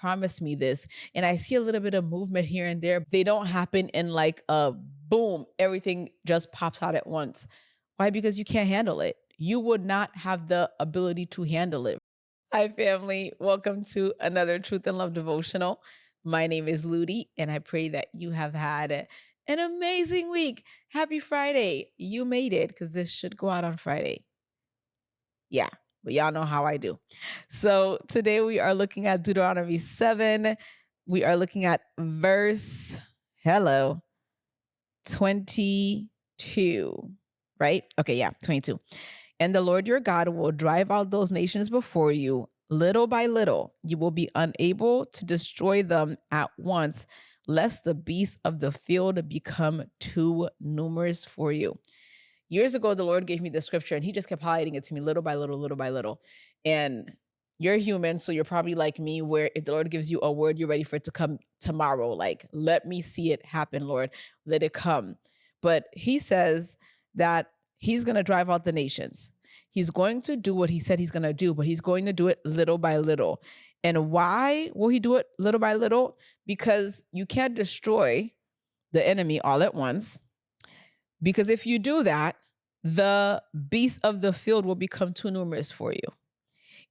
promised me this. And I see a little bit of movement here and there. They don't happen in like a boom, everything just pops out at once. Why? Because you can't handle it. You would not have the ability to handle it. Hi, family. Welcome to another Truth and Love devotional. My name is Ludie, and I pray that you have had an amazing week. Happy Friday. You made it because this should go out on Friday. Yeah, but y'all know how I do. So today we are looking at Deuteronomy 7. We are looking at verse, hello, 22, right? Okay, yeah, 22. And the Lord your God will drive out those nations before you, little by little. You will be unable to destroy them at once, lest the beasts of the field become too numerous for you. Years ago, the Lord gave me the scripture and he just kept highlighting it to me little by little, little by little. And you're human, so you're probably like me, where if the Lord gives you a word, you're ready for it to come tomorrow. Like, let me see it happen, Lord. Let it come. But he says that he's going to drive out the nations. He's going to do what he said he's going to do, but he's going to do it little by little. And why will he do it little by little? Because you can't destroy the enemy all at once. Because if you do that, the beasts of the field will become too numerous for you.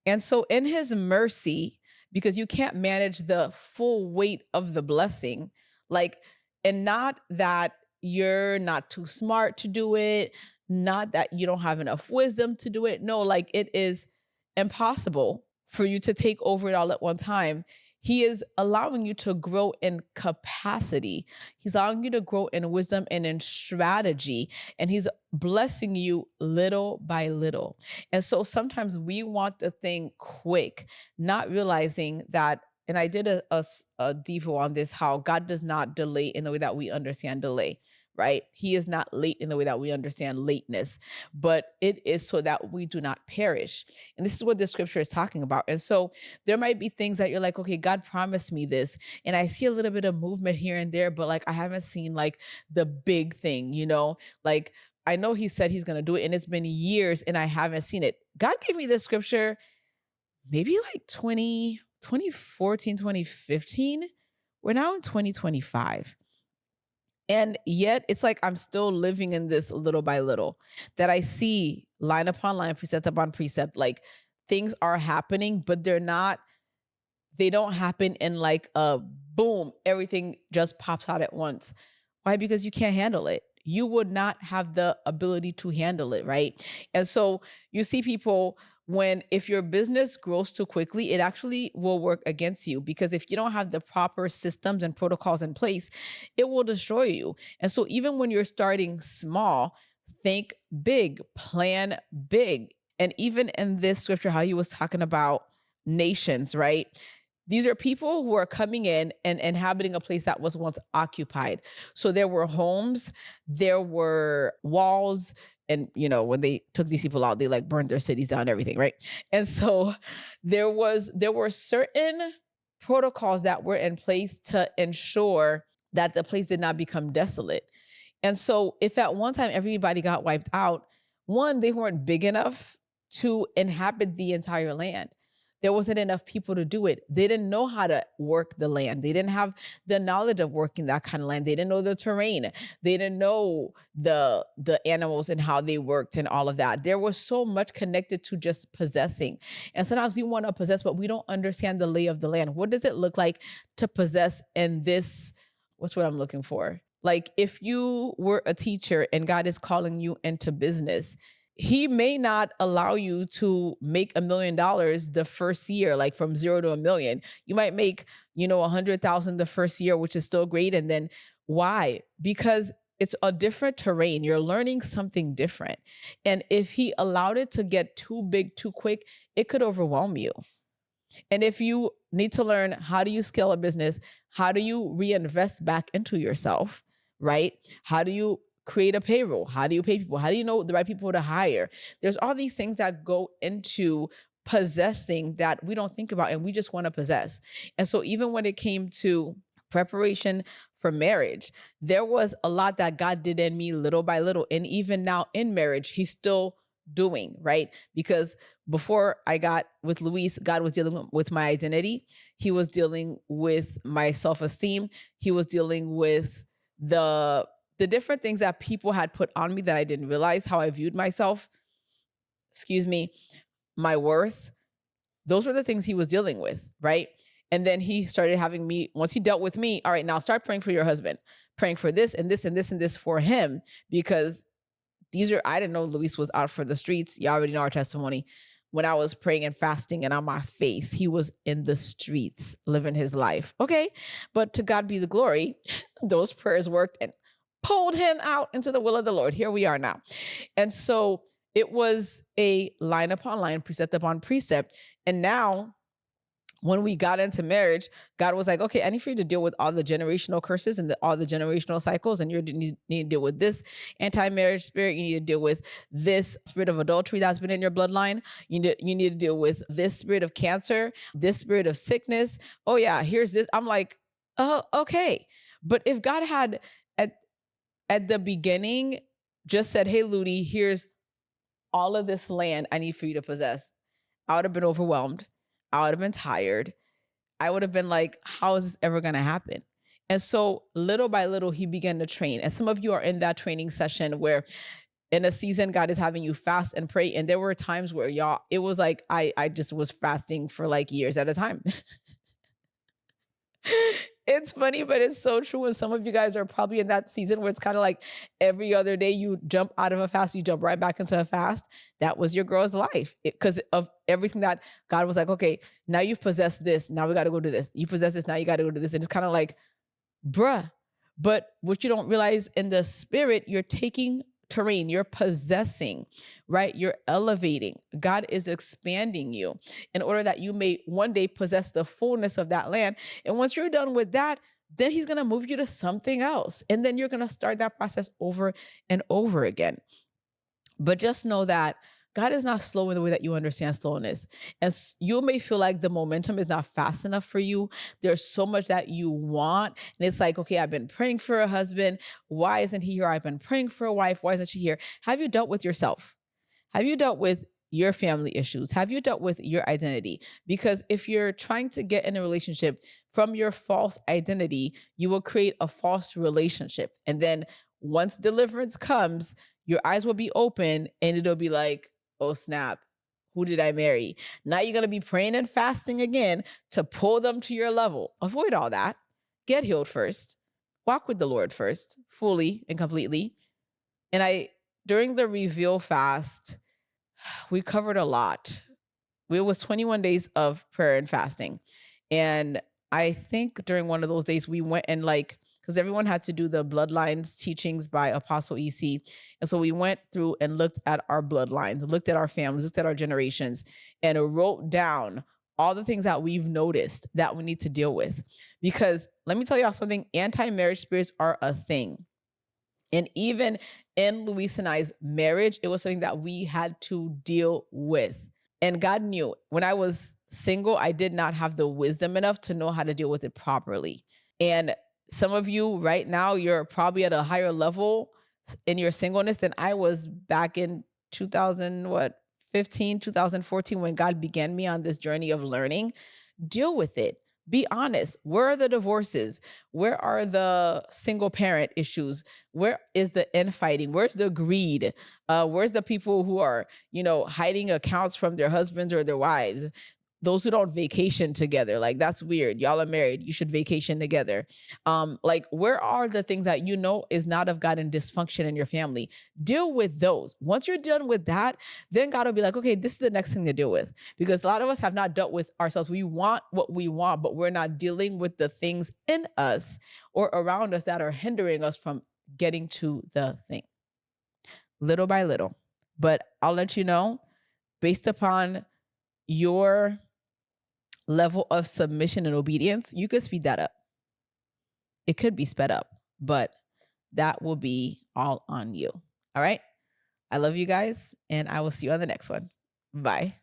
And so in his mercy, because you can't manage the full weight of the blessing, like, and not that you're not too smart to do it, not that you don't have enough wisdom to do it. No, like it is impossible for you to take over it all at one time. He is allowing you to grow in capacity. He's allowing you to grow in wisdom and in strategy. And he's blessing you little by little. And so sometimes we want the thing quick, not realizing that, and I did a Devo on this, how God does not delay in the way that we understand delay, right? He is not late in the way that we understand lateness, but it is so that we do not perish. And this is what the scripture is talking about. And so there might be things that you're like, okay, God promised me this. And I see a little bit of movement here and there, but like I haven't seen like the big thing, like I know he said he's going to do it and it's been years and I haven't seen it. God gave me this scripture maybe like 2014, 2015. We're now in 2025. And yet it's like I'm still living in this little by little, that I see line upon line, precept upon precept, like things are happening, but they don't happen in like a boom, everything just pops out at once. Why? Because you can't handle it. You would not have the ability to handle it, right? And so you see people, if your business grows too quickly, it actually will work against you, because if you don't have the proper systems and protocols in place, it will destroy you. And so even when you're starting small, think big, plan big. And even in this scripture, how he was talking about nations, right? These are people who are coming in and inhabiting a place that was once occupied. So there were homes, there were walls, and when they took these people out, they like burned their cities down, everything, right? And so there were certain protocols that were in place to ensure that the place did not become desolate. And so if at one time everybody got wiped out, one, they weren't big enough to inhabit the entire land. There wasn't enough people to do it. They didn't know how to work the land. They didn't have the knowledge of working that kind of land. They didn't know the terrain. They didn't know the animals and how they worked and all of that. There was so much connected to just possessing. And sometimes we want to possess, but we don't understand the lay of the land. What does it look like to possess in this? What's what I'm looking for? Like if you were a teacher and God is calling you into business, he may not allow you to make $1 million the first year, like from 0 to 1 million. You might make, 100,000 the first year, which is still great. And then why? Because it's a different terrain. You're learning something different. And if he allowed it to get too big, too quick, it could overwhelm you. And if you need to learn, how do you scale a business? How do you reinvest back into yourself, right? How do you create a payroll? How do you pay people? How do you know the right people to hire? There's all these things that go into possessing that we don't think about, and we just want to possess. And so even when it came to preparation for marriage, there was a lot that God did in me little by little. And even now in marriage, he's still doing, right? Because Before I got with Luis, God was dealing with my identity. He was dealing with my self-esteem. He was dealing with the different things that people had put on me that I didn't realize, how I viewed myself, my worth. Those were the things he was dealing with, right? And then he started having me, once he dealt with me, all right, now start praying for your husband, praying for this and this and this and this for him, because I didn't know Luis was out for the streets. You already know our testimony. When I was praying and fasting and on my face, he was in the streets living his life. Okay. But to God be the glory. Those prayers worked and pulled him out into the will of the Lord. Here we are now. And so it was a line upon line, precept upon precept. And now when we got into marriage, God was like, okay, I need for you to deal with all the generational curses and all the generational cycles. And you need to deal with this anti-marriage spirit. You need to deal with this spirit of adultery that's been in your bloodline. You need to deal with this spirit of cancer, this spirit of sickness. Oh yeah, here's this. I'm like, oh, okay. But if God had at the beginning just said, hey, Ludie, here's all of this land I need for you to possess, I would have been overwhelmed. I would have been tired. I would have been like, how is this ever going to happen? And so little by little, he began to train. And some of you are in that training session where in a season, God is having you fast and pray. And there were times where it was like, I just was fasting for like years at a time. It's funny, but it's so true. And some of you guys are probably in that season where it's kind of like every other day you jump out of a fast, you jump right back into a fast. That was your girl's life because of everything that God was like, okay, now you've possessed this. Now we got to go do this. You possess this. Now you got to go do this. And it's kind of like, bruh. But what you don't realize in the spirit, you're taking terrain, you're possessing, right? You're elevating. God is expanding you in order that you may one day possess the fullness of that land. And once you're done with that, then he's going to move you to something else. And then you're going to start that process over and over again. But just know that God is not slow in the way that you understand slowness. And you may feel like the momentum is not fast enough for you. There's so much that you want. And it's like, okay, I've been praying for a husband. Why isn't he here? I've been praying for a wife. Why isn't she here? Have you dealt with yourself? Have you dealt with your family issues? Have you dealt with your identity? Because if you're trying to get in a relationship from your false identity, you will create a false relationship. And then once deliverance comes, your eyes will be open and it'll be like, oh snap, who did I marry? Now you're going to be praying and fasting again to pull them to your level. Avoid all that. Get healed first. Walk with the Lord first, fully and completely. And during the reveal fast, we covered a lot. It was 21 days of prayer and fasting. And I think during one of those days, we went and because everyone had to do the bloodlines teachings by Apostle EC. And so we went through and looked at our bloodlines, looked at our families, looked at our generations, and wrote down all the things that we've noticed that we need to deal with. Because let me tell y'all something, anti-marriage spirits are a thing. And even in Luis and I's marriage, it was something that we had to deal with. And God knew when I was single, I did not have the wisdom enough to know how to deal with it properly. And some of you right now, you're probably at a higher level in your singleness than I was back in 2015, 2014, when God began me on this journey of learning. Deal with it. Be honest. Where are the divorces? Where are the single parent issues? Where is the infighting? Where's the greed? Where's the people who are, hiding accounts from their husbands or their wives? Those who don't vacation together, that's weird. Y'all are married. You should vacation together. Where are the things that is not of God and dysfunction in your family? Deal with those. Once you're done with that, then God will be like, okay, this is the next thing to deal with. Because a lot of us have not dealt with ourselves. We want what we want, but we're not dealing with the things in us or around us that are hindering us from getting to the thing. Little by little. But I'll let you know, based upon your level of submission and obedience, you could speed that up. It could be sped up, but that will be all on you. All right. I love you guys, and I will see you on the next one. Bye.